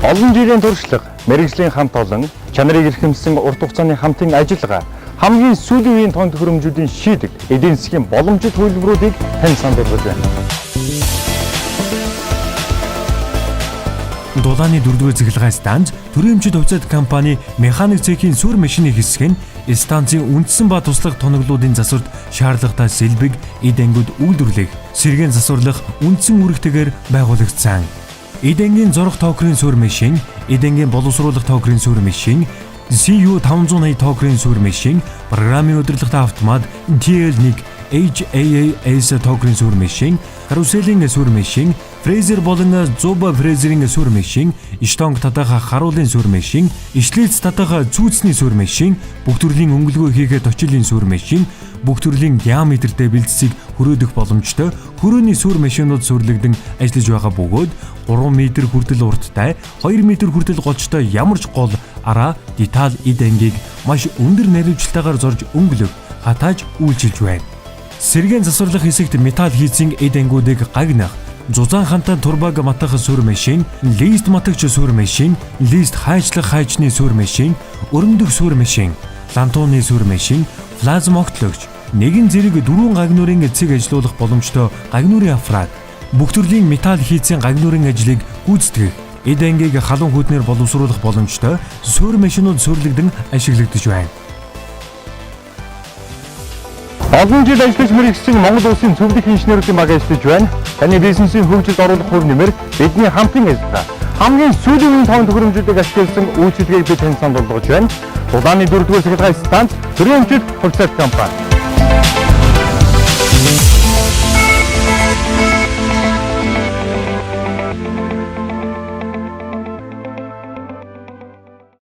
Олон жилийн туршлага, мэргэжлийн хамт олон, чанарыг эрхэмсэн урт хугацааны хамтын ажиллагаа, хамгийн сүүлийн үеийн тон төхөөрөмжүүдийн шийдэл, эдийн засгийн боломжит хөлбөрүүдийг тань сануулж байна. Дулааны 4-р цэглэгээ станц төрийн эмчит хувьцаат компани механик цехийн сүр машины хэсэг нь станцын үндсэн ба туслах тоноглолуудын засварт шаардлагатай сэлбэг эд ангиуд үйлдвэрлэх, сэргээн засварлах үндсэн үүрэгтэйгээр байгуулагдсан. Эд ангийн зорох токрын сүр машин, эд ангийн боловсруулах токрын сүр машин, CU580 токрын сүр машин, программын удирдлагатай автомат TL1 HAAS токрын сүр машин, каруселийн сүр машин, фрезер болон зуба фрезерийн сүр машин, штонг татах харуулын сүр машин, ишлэлц татах цүүцний сүр машин, бүх төрлийн өнгөлгөө хийгээд точилын сүр машин, бүх төрлийн диаметртэй бэлтсийг хөрөөдөх боломжтой хөрөөний сүр машинууд сүрлэгдэн ажиллаж байгаа бөгөөд 3 м хүртэл урттай, 2 м хүртэл голчтой ямар ч гол, араа, деталь эд ангийг маш өндөр наривчлалтаар зорж өнгөлөг, хатааж үйлчилж байна. Сэргээн засварлах хэсэгт металл хийцэн эд ангиудыг гагнах, зузаан хантай турбаг матах сүр машин, лист матагч сүр машин, лист хайчлах хайчны сүр машин, өрөмдөх сүр машин, лантууны сүр машин, плазма огтлогч, нэгэн зэрэг 4 гагнуурын цэг ажиллуулах боломжтой гагнуурын аппарат, бүх төрлийн металл хийцэн гагнуурын ажлыг гүйцэтгэх, эд ангийг халуун хүйтнээр боловсруулах боломжтой сүр машинууд сүрлэгдэн ашиглагдаж байна. Олон жил ажиллаж мэргэжсэн Монгол улсын зөвлөх инженеруудын баг ажиллаж байна. Таны бизнесийн хөгжилд оруулах хувь нэмэр бидний хамтын ажиллагаа. Хамгийн сүүлийн үеийн тон төхөөрөмжүүдийг ашигласан үйлчилгээг бид тань сануулж байна. Дулааны 4-р цэглэгээ станц төрийн эмчит хувьцаат компани.